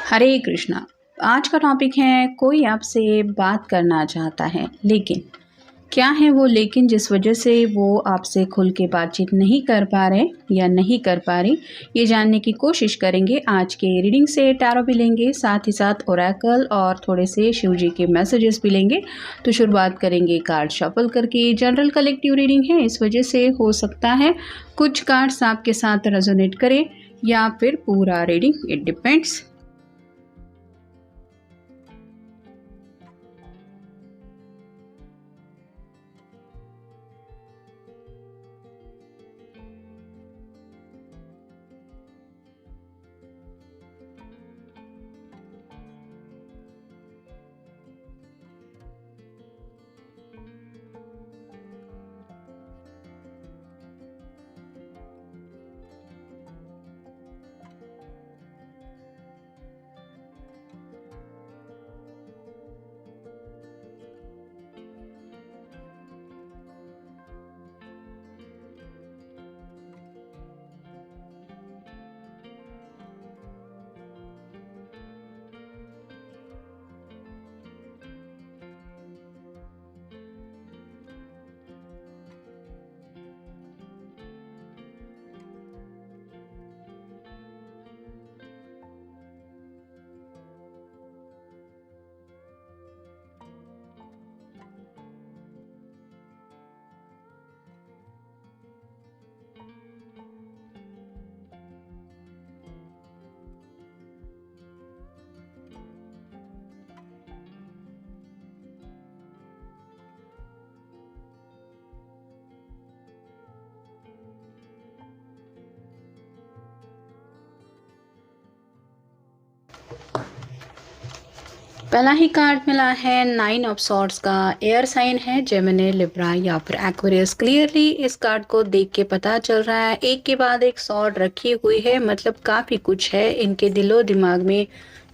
हरे कृष्णा। आज का टॉपिक है कोई आपसे बात करना चाहता है लेकिन क्या है वो लेकिन जिस वजह से वो आपसे खुल के बातचीत नहीं कर पा रहे या नहीं कर पा रही, ये जानने की कोशिश करेंगे। आज के रीडिंग से टैरो भी लेंगे, साथ ही साथ ओरेकल और थोड़े से शिव जी के मैसेजेस भी लेंगे। तो शुरुआत करेंगे कार्ड शफल करके। जनरल कलेक्टिव रीडिंग है, इस वजह से हो सकता है कुछ कार्ड्स आपके साथ रेजोनेट करें या फिर पूरा रीडिंग, इट डिपेंड्स। पहला ही कार्ड मिला है 9 ऑफ सॉर्ड्स का। एयर साइन है जेमिनी, लिब्रा या फिर एक्वेरियस। क्लियरली इस कार्ड को देख के पता चल रहा है एक के बाद एक सॉर्ड रखी हुई है, मतलब काफ़ी कुछ है इनके दिलो दिमाग में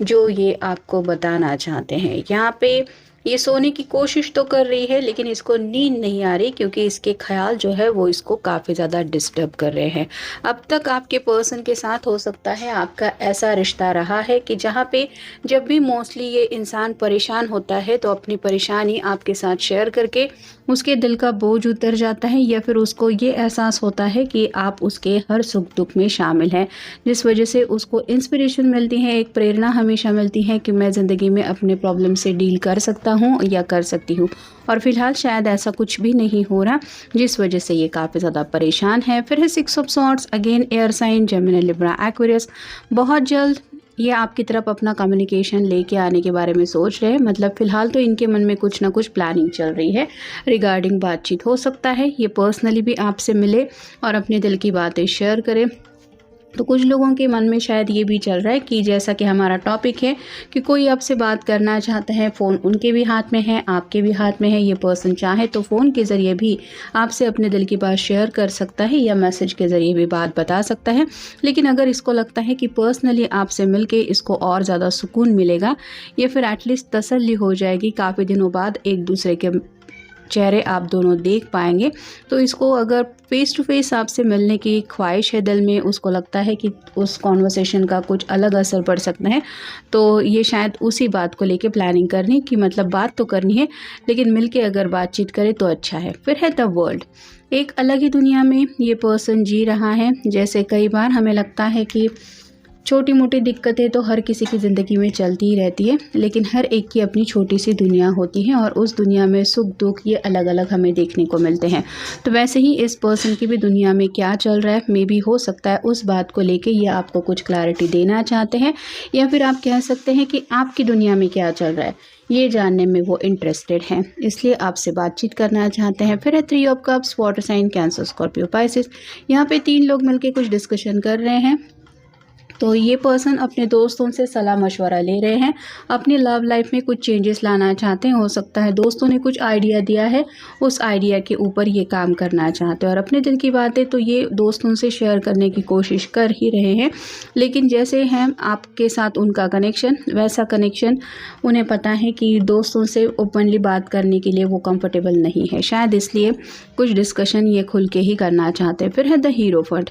जो ये आपको बताना चाहते हैं। यहाँ पे ये सोने की कोशिश तो कर रही है लेकिन इसको नींद नहीं आ रही, क्योंकि इसके ख्याल जो है वो इसको काफ़ी ज़्यादा डिस्टर्ब कर रहे हैं। अब तक आपके पर्सन के साथ हो सकता है आपका ऐसा रिश्ता रहा है कि जहाँ पे जब भी मोस्टली ये इंसान परेशान होता है तो अपनी परेशानी आपके साथ शेयर करके उसके दिल का बोझ उतर जाता है, या फिर उसको ये एहसास होता है कि आप उसके हर सुख दुख में शामिल हैं, जिस वजह से उसको इंस्पिरेशन मिलती है, एक प्रेरणा हमेशा मिलती है कि मैं ज़िंदगी में अपने प्रॉब्लम से डील कर सकता हूँ या कर सकती हूँ। और फिलहाल शायद ऐसा कुछ भी नहीं हो रहा, जिस वजह से ये काफ़ी ज़्यादा परेशान है। फिर है 6 of swords, again air sign Gemini, Libra, Aquarius. बहुत जल्द ये आपकी तरफ अपना कम्युनिकेशन लेके आने के बारे में सोच रहे हैं, मतलब फ़िलहाल तो इनके मन में कुछ ना कुछ प्लानिंग चल रही है रिगार्डिंग बातचीत। हो सकता है ये पर्सनली भी आपसे मिले और अपने दिल की बातें शेयर करें। तो कुछ लोगों के मन में शायद ये भी चल रहा है कि जैसा कि हमारा टॉपिक है कि कोई आपसे बात करना चाहता है, फ़ोन उनके भी हाथ में है, आपके भी हाथ में है। ये पर्सन चाहे तो फ़ोन के ज़रिए भी आपसे अपने दिल की बात शेयर कर सकता है या मैसेज के ज़रिए भी बात बता सकता है। लेकिन अगर इसको लगता है कि पर्सनली आपसे मिलके इसको और ज़्यादा सुकून मिलेगा या फिर एटलीस्ट तसल्ली हो जाएगी, काफ़ी दिनों बाद एक दूसरे के चेहरे आप दोनों देख पाएंगे, तो इसको अगर फेस टू फेस आपसे मिलने की ख्वाहिश है दिल में, उसको लगता है कि उस कॉन्वर्सेशन का कुछ अलग असर पड़ सकता है, तो ये शायद उसी बात को लेके प्लानिंग करनी कि मतलब बात तो करनी है लेकिन मिलके अगर बातचीत करे तो अच्छा है। फिर है द वर्ल्ड, एक अलग ही दुनिया में ये पर्सन जी रहा है। जैसे कई बार हमें लगता है कि छोटी मोटी दिक्कतें तो हर किसी की ज़िंदगी में चलती ही रहती है, लेकिन हर एक की अपनी छोटी सी दुनिया होती है और उस दुनिया में सुख दुख ये अलग अलग हमें देखने को मिलते हैं। तो वैसे ही इस पर्सन की भी दुनिया में क्या चल रहा है, मे बी हो सकता है उस बात को लेके ये आपको कुछ क्लैरिटी देना चाहते हैं, या फिर आप कह सकते हैं कि आपकी दुनिया में क्या चल रहा है ये जानने में वो इंटरेस्टेड हैं, इसलिए आपसे बातचीत करना चाहते हैं। फिर है 3 of cups, water sign, Cancer, Scorpio, Pisces. यहाँ पे 3 लोग मिलके कुछ डिस्कशन कर रहे हैं। तो ये पर्सन अपने दोस्तों से सलाह मशवरा ले रहे हैं, अपनी लव लाइफ में कुछ चेंजेस लाना चाहते हैं। हो सकता है दोस्तों ने कुछ आइडिया दिया है, उस आइडिया के ऊपर ये काम करना चाहते हैं और अपने दिल की बातें तो ये दोस्तों से शेयर करने की कोशिश कर ही रहे हैं। लेकिन जैसे हैं आपके साथ उनका कनेक्शन, वैसा कनेक्शन उन्हें पता है कि दोस्तों से ओपनली बात करने के लिए वो कंफर्टेबल नहीं है, शायद इसलिए कुछ डिस्कशन ये खुल के ही करना चाहते हैं। फिर है द हीरोफंट,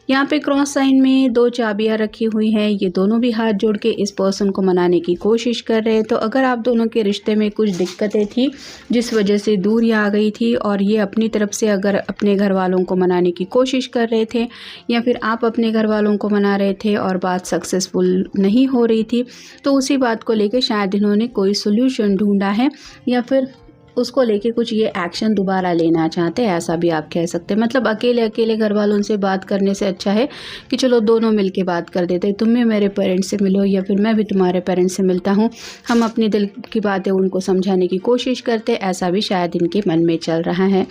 यहाँ पे क्रॉस साइन में 2 चाबियाँ रखी हुई हैं, ये दोनों भी हाथ जोड़ के इस पर्सन को मनाने की कोशिश कर रहे हैं। तो अगर आप दोनों के रिश्ते में कुछ दिक्कतें थी जिस वजह से दूरी आ गई थी और ये अपनी तरफ से अगर अपने घर वालों को मनाने की कोशिश कर रहे थे या फिर आप अपने घर वालों को मना रहे थे और बात सक्सेसफुल नहीं हो रही थी, तो उसी बात को लेके शायद इन्होंने कोई सोल्यूशन ढूंढा है या फिर उसको लेके कुछ ये एक्शन दोबारा लेना चाहते हैं, ऐसा भी आप कह सकते हैं। मतलब अकेले अकेले घर वालों से बात करने से अच्छा है कि चलो दोनों मिलके बात कर देते, तुम भी मेरे पेरेंट्स से मिलो या फिर मैं भी तुम्हारे पेरेंट्स से मिलता हूँ, हम अपने दिल की बातें उनको समझाने की कोशिश करते, ऐसा भी शायद इनके मन में चल रहा है,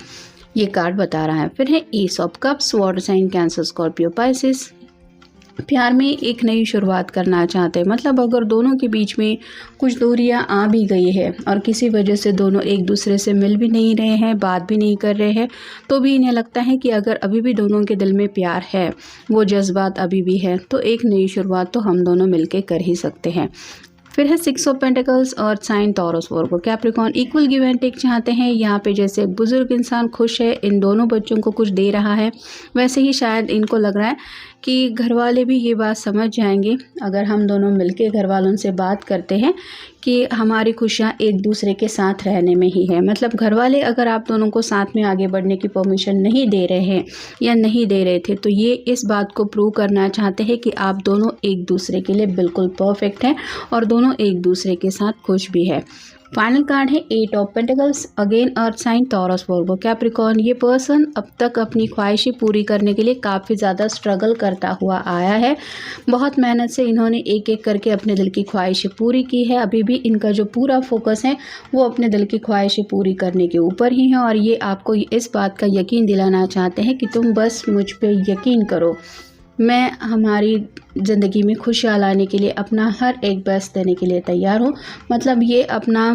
ये कार्ड बता रहा है। फिर है ace of cups, water sign Cancer Scorpio Pisces. प्यार में एक नई शुरुआत करना चाहते हैं। मतलब अगर दोनों के बीच में कुछ दूरियां आ भी गई है और किसी वजह से दोनों एक दूसरे से मिल भी नहीं रहे हैं, बात भी नहीं कर रहे हैं, तो भी इन्हें लगता है कि अगर अभी भी दोनों के दिल में प्यार है, वो जज्बात अभी भी है, तो एक नई शुरुआत तो हम दोनों मिलके कर ही सकते हैं। फिर है 6 ऑफ पेंटिकल्स और sign Taurus Virgo Capricorn. Equal give and take चाहते हैं। यहाँ पे जैसे एक बुजुर्ग इंसान खुश है, इन दोनों बच्चों को कुछ दे रहा है, वैसे ही शायद इनको लग रहा है कि घर वाले भी ये बात समझ जाएंगे अगर हम दोनों मिलके घर वालों से बात करते हैं कि हमारी खुशियाँ एक दूसरे के साथ रहने में ही है। मतलब घर वाले अगर आप दोनों को साथ में आगे बढ़ने की परमिशन नहीं दे रहे हैं या नहीं दे रहे थे, तो ये इस बात को प्रूव करना चाहते हैं कि आप दोनों एक दूसरे के लिए बिल्कुल परफेक्ट हैं और दोनों एक दूसरे के साथ खुश भी है। फाइनल कार्ड है 8 of pentacles, again earth sign Taurus Virgo Capricorn. ये पर्सन अब तक अपनी ख्वाहिशें पूरी करने के लिए काफ़ी ज़्यादा स्ट्रगल करता हुआ आया है। बहुत मेहनत से इन्होंने एक एक करके अपने दिल की ख्वाहिशें पूरी की है। अभी भी इनका जो पूरा फोकस है वो अपने दिल की ख्वाहिशें पूरी करने के ऊपर ही है और ये आपको इस बात का यकीन दिलाना चाहते हैं कि तुम बस मुझ पर यकीन करो, मैं हमारी ज़िंदगी में खुशियाँ लाने के लिए अपना हर एक बेस्ट देने के लिए तैयार हूँ। मतलब ये अपना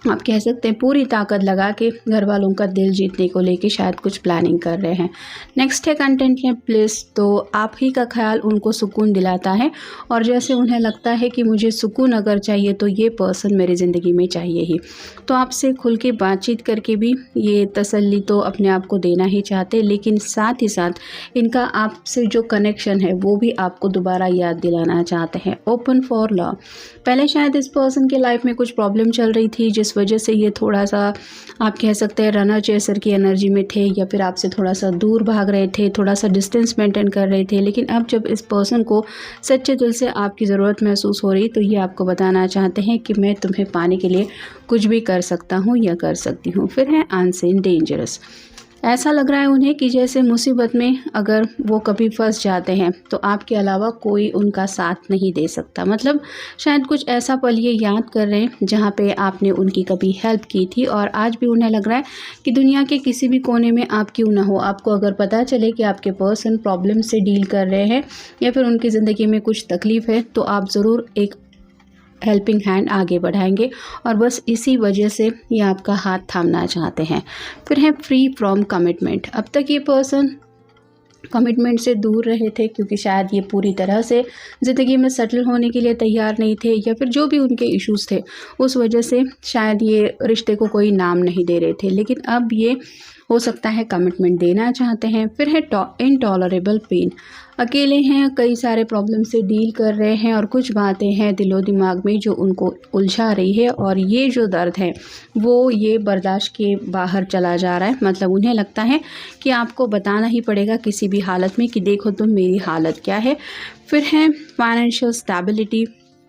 आप कह सकते हैं पूरी ताकत लगा के घर वालों का दिल जीतने को लेके शायद कुछ प्लानिंग कर रहे हैं। नेक्स्ट है कंटेंट है प्लीज़। तो आप ही का ख्याल उनको सुकून दिलाता है और जैसे उन्हें लगता है कि मुझे सुकून अगर चाहिए तो ये पर्सन मेरी ज़िंदगी में चाहिए ही। तो आपसे खुल के बातचीत करके भी ये तसल्ली तो अपने आप को देना ही चाहते, लेकिन साथ ही साथ इनका आपसे जो कनेक्शन है वो भी आपको दोबारा याद दिलाना चाहते हैं। Open for love. पहले शायद इस पर्सन के लाइफ में कुछ प्रॉब्लम चल रही थी जिस वजह से ये थोड़ा सा आप कह सकते हैं रनर चेसर की एनर्जी में थे या फिर आपसे थोड़ा सा दूर भाग रहे थे, थोड़ा सा डिस्टेंस मेंटेन कर रहे थे। लेकिन अब जब इस पर्सन को सच्चे दिल से आपकी ज़रूरत महसूस हो रही तो ये आपको बताना चाहते हैं कि मैं तुम्हें पाने के लिए कुछ भी कर सकता हूँ या कर सकती हूँ। फिर है अनसीन डेंजरस। ऐसा लग रहा है उन्हें कि जैसे मुसीबत में अगर वो कभी फंस जाते हैं तो आपके अलावा कोई उनका साथ नहीं दे सकता। मतलब शायद कुछ ऐसा पल ये याद कर रहे हैं जहाँ पे आपने उनकी कभी हेल्प की थी और आज भी उन्हें लग रहा है कि दुनिया के किसी भी कोने में आप क्यों ना हो, आपको अगर पता चले कि आपके पर्सन प्रॉब्लम से डील कर रहे हैं या फिर उनकी ज़िंदगी में कुछ तकलीफ़ है, तो आप ज़रूर एक हेल्पिंग हैंड आगे बढ़ाएंगे और बस इसी वजह से ये आपका हाथ थामना चाहते हैं। फिर है फ्री फ्रॉम कमिटमेंट। अब तक ये पर्सन कमिटमेंट से दूर रहे थे क्योंकि शायद ये पूरी तरह से ज़िंदगी में सेटल होने के लिए तैयार नहीं थे या फिर जो भी उनके इश्यूज़ थे उस वजह से शायद ये रिश्ते को कोई नाम नहीं दे रहे थे, लेकिन अब ये हो सकता है कमिटमेंट देना चाहते हैं। फिर है इनटॉलरेबल पेन। अकेले हैं, कई सारे प्रॉब्लम से डील कर रहे हैं और कुछ बातें हैं दिलो दिमाग में जो उनको उलझा रही है और ये जो दर्द है वो ये बर्दाश्त के बाहर चला जा रहा है। मतलब उन्हें लगता है कि आपको बताना ही पड़ेगा किसी भी हालत में कि देखो तुम मेरी हालत क्या है। फिर है फाइनेंशियल स्टेबिलिटी।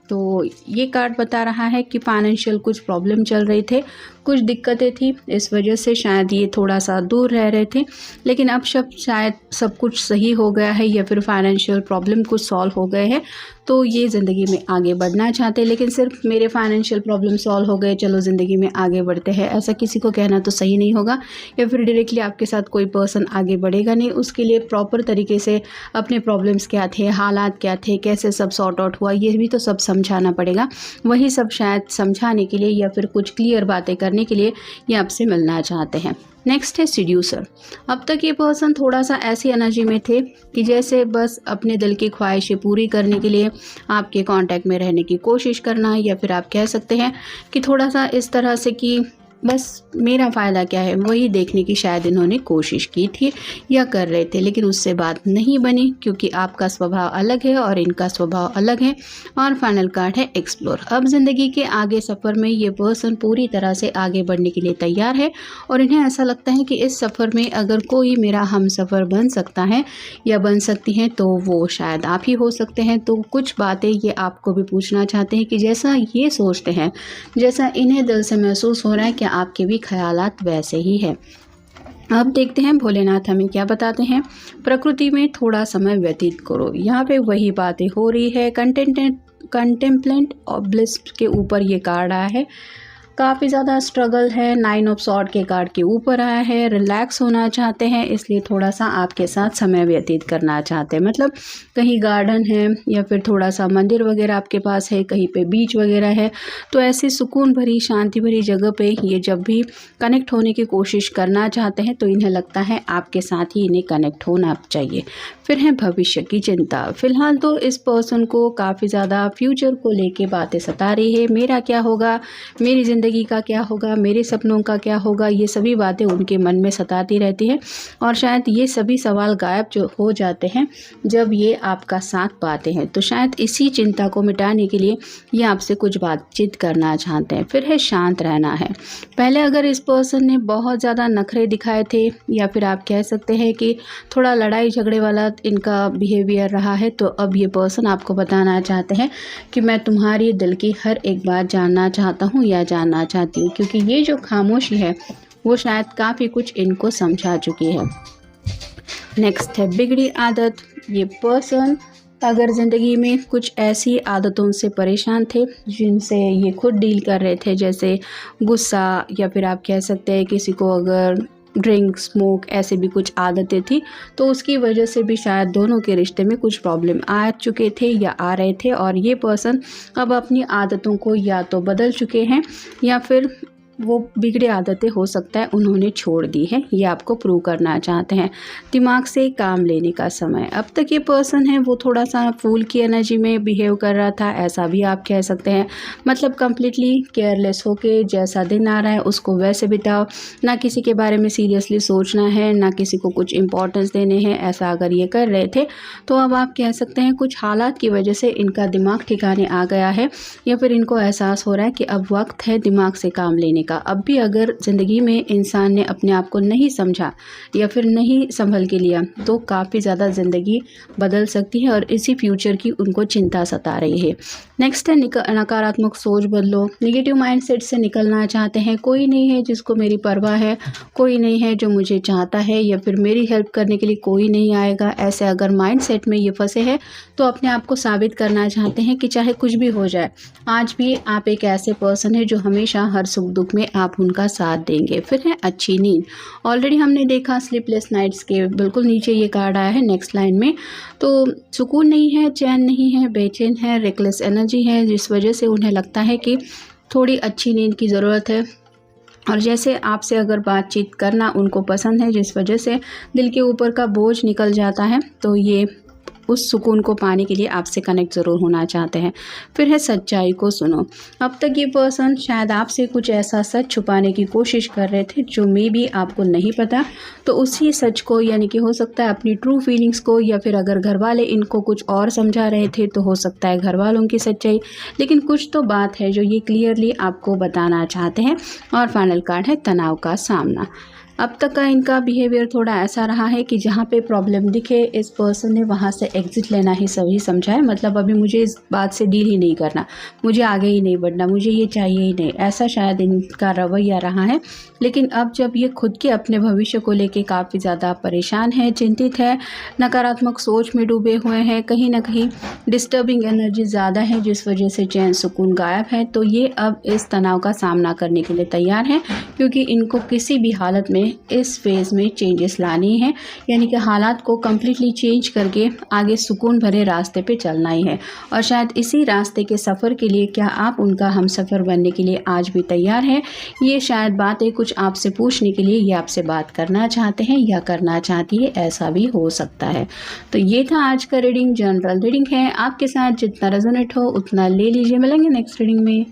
तो ये कार्ड बता रहा है कि फाइनेंशियल कुछ प्रॉब्लम चल रहे थे, कुछ दिक्कतें थी, इस वजह से शायद ये थोड़ा सा दूर रह रहे थे, लेकिन अब शायद सब कुछ सही हो गया है या फिर फाइनेंशियल प्रॉब्लम कुछ सॉल्व हो गए हैं तो ये ज़िंदगी में आगे बढ़ना चाहते हैं। लेकिन सिर्फ मेरे फाइनेंशियल प्रॉब्लम सॉल्व हो गए चलो ज़िंदगी में आगे बढ़ते हैं, ऐसा किसी को कहना तो सही नहीं होगा या फिर डायरेक्टली आपके साथ कोई पर्सन आगे बढ़ेगा नहीं। उसके लिए प्रॉपर तरीके से अपने प्रॉब्लम्स क्या थे, हालात क्या थे, कैसे सब सॉर्ट आउट हुआ, ये भी तो सब समझाना पड़ेगा। वही सब शायद समझाने के लिए या फिर कुछ क्लियर बातें करने के लिए ये आपसे मिलना चाहते हैं। नेक्स्ट है सीड्यूसर। अब तक ये पर्सन थोड़ा सा ऐसी एनर्जी में थे कि जैसे बस अपने दिल की ख्वाहिशें पूरी करने के लिए आपके कांटेक्ट में रहने की कोशिश करना, या फिर आप कह सकते हैं कि थोड़ा सा इस तरह से कि बस मेरा फ़ायदा क्या है वही देखने की शायद इन्होंने कोशिश की थी या कर रहे थे, लेकिन उससे बात नहीं बनी क्योंकि आपका स्वभाव अलग है और इनका स्वभाव अलग है। और फाइनल कार्ड है एक्सप्लोर। अब ज़िंदगी के आगे सफ़र में ये पर्सन पूरी तरह से आगे बढ़ने के लिए तैयार है और इन्हें ऐसा लगता है कि इस सफ़र में अगर कोई मेरा हमसफ़र बन सकता है या बन सकती हैं तो वो शायद आप ही हो सकते हैं। तो कुछ बातें ये आपको भी पूछना चाहते हैं कि जैसा ये सोचते हैं, जैसा इन्हें दिल से महसूस हो रहा है कि आपके भी ख्यालात वैसे ही है। अब देखते हैं भोलेनाथ हमें क्या बताते हैं। प्रकृति में थोड़ा समय व्यतीत करो। यहाँ पे वही बातें हो रही है। कंटेम्पलेंट और ब्लिस के ऊपर ये कार्ड आया है। काफ़ी ज़्यादा स्ट्रगल है। 9 ऑफ सॉर्ड के कार्ड के ऊपर आया है। रिलैक्स होना चाहते हैं, इसलिए थोड़ा सा आपके साथ समय व्यतीत करना चाहते हैं। मतलब कहीं गार्डन है या फिर थोड़ा सा मंदिर वगैरह आपके पास है, कहीं पे बीच वगैरह है, तो ऐसी सुकून भरी शांति भरी जगह पे ये जब भी कनेक्ट होने की कोशिश करना चाहते हैं तो इन्हें लगता है आपके साथ ही इन्हें कनेक्ट होना चाहिए। फिर है भविष्य की चिंता। फिलहाल तो इस पर्सन को काफ़ी ज़्यादा फ्यूचर को लेके बातें सता रही है। मेरा क्या होगा, मेरी ज़िंदगी का क्या होगा, मेरे सपनों का क्या होगा, ये सभी बातें उनके मन में सताती रहती है। और शायद ये सभी सवाल गायब जो हो जाते हैं जब ये आपका साथ पाते हैं। तो शायद इसी चिंता को मिटाने के लिए ये आपसे कुछ बातचीत करना चाहते हैं। फिर है शांत रहना है। पहले अगर इस पर्सन ने बहुत ज़्यादा नखरे दिखाए थे या फिर आप कह सकते हैं कि थोड़ा लड़ाई झगड़े वाला इनका बिहेवियर रहा है, तो अब ये पर्सन आपको बताना चाहते हैं कि मैं तुम्हारी दिल की हर एक बात जानना चाहता हूँ या जानना चाहती हूँ, क्योंकि ये जो खामोशी है वो शायद काफ़ी कुछ इनको समझा चुकी है। नेक्स्ट है बिगड़ी आदत। ये पर्सन अगर ज़िंदगी में कुछ ऐसी आदतों से परेशान थे जिनसे ये खुद डील कर रहे थे, जैसे गुस्सा या फिर आप कह सकते हैं किसी को अगर ड्रिंक स्मोक ऐसे भी कुछ आदतें थी, तो उसकी वजह से भी शायद दोनों के रिश्ते में कुछ प्रॉब्लम आ चुके थे या आ रहे थे। और ये पर्सन अब अपनी आदतों को या तो बदल चुके हैं या फिर वो बिगड़ी आदतें हो सकता है उन्होंने छोड़ दी है, ये आपको प्रूव करना चाहते हैं। दिमाग से काम लेने का समय। अब तक ये पर्सन है वो थोड़ा सा फूल की एनर्जी में बिहेव कर रहा था, ऐसा भी आप कह सकते हैं। मतलब कम्प्लीटली केयरलेस होके जैसा दिन आ रहा है उसको वैसे बिताओ, ना किसी के बारे में सीरियसली सोचना है, ना किसी को कुछ इंपॉर्टेंस देने हैं। ऐसा अगर ये कर रहे थे तो अब आप कह सकते हैं कुछ हालात की वजह से इनका दिमाग ठिकाने आ गया है या फिर इनको एहसास हो रहा है कि अब वक्त है दिमाग से काम लेने का। अब भी अगर ज़िंदगी में इंसान ने अपने आप को नहीं समझा या फिर नहीं संभल के लिया तो काफ़ी ज़्यादा ज़िंदगी बदल सकती है और इसी फ्यूचर की उनको चिंता सता रही है। नेक्स्ट है नकारात्मक सोच बदलो। नेगेटिव माइंडसेट से निकलना चाहते हैं। कोई नहीं है जिसको मेरी परवाह है, कोई नहीं है जो मुझे चाहता है या फिर मेरी हेल्प करने के लिए कोई नहीं आएगा। ऐसे अगर माइंडसेट में ये फंसे हैं तो अपने आप को साबित करना चाहते हैं कि चाहे कुछ भी हो जाए आज भी आप एक ऐसे पर्सन है जो हमेशा हर सुख दुख में आप उनका साथ देंगे। फिर है अच्छी नींद। ऑलरेडी हमने देखा स्लीपलेस नाइट्स के बिल्कुल नीचे ये कार्ड आया है नेक्स्ट लाइन में। तो सुकून नहीं है, चैन नहीं है, बेचैन है, रेकलेस एनर्जी है, जिस वजह से उन्हें लगता है कि थोड़ी अच्छी नींद की ज़रूरत है। और जैसे आपसे अगर बातचीत करना उनको पसंद है, जिस वजह से दिल के ऊपर का बोझ निकल जाता है, तो ये उस सुकून को पाने के लिए आपसे कनेक्ट ज़रूर होना चाहते हैं। फिर है सच्चाई को सुनो। अब तक ये पर्सन शायद आपसे कुछ ऐसा सच छुपाने की कोशिश कर रहे थे जो मे बी आपको नहीं पता, तो उसी सच को यानी कि हो सकता है अपनी ट्रू फीलिंग्स को, या फिर अगर घर वाले इनको कुछ और समझा रहे थे तो हो सकता है घर वालों की सच्चाई, लेकिन कुछ तो बात है जो ये क्लियरली आपको बताना चाहते हैं। और फाइनल कार्ड है तनाव का सामना। अब तक का इनका बिहेवियर थोड़ा ऐसा रहा है कि जहाँ पे प्रॉब्लम दिखे इस पर्सन ने वहाँ से एग्जिट लेना ही सही समझा है। मतलब अभी मुझे इस बात से डील ही नहीं करना, मुझे आगे ही नहीं बढ़ना, मुझे ये चाहिए ही नहीं, ऐसा शायद इनका रवैया रहा है। लेकिन अब जब ये खुद के अपने भविष्य को लेके काफ़ी ज़्यादा परेशान है, चिंतित है, नकारात्मक सोच में डूबे हुए हैं, कहीं ना कहीं डिस्टर्बिंग एनर्जी ज़्यादा है जिस वजह से चैन सुकून गायब है, तो ये अब इस तनाव का सामना करने के लिए तैयार हैं, क्योंकि इनको किसी भी हालत में इस फेज़ में चेंजेस लानी है, यानी कि हालात को कम्प्लीटली चेंज करके आगे सुकून भरे रास्ते पे चलना ही है। और शायद इसी रास्ते के सफ़र के लिए क्या आप उनका हमसफ़र बनने के लिए आज भी तैयार हैं? ये शायद बातें कुछ आपसे पूछने के लिए ये आपसे बात करना चाहते हैं या करना चाहती है, ऐसा भी हो सकता है। तो ये था आज का रीडिंग, जनरल रीडिंग है, आपके साथ जितना रेजोनेट हो उतना ले लीजिए। मिलेंगे नेक्स्ट रीडिंग में।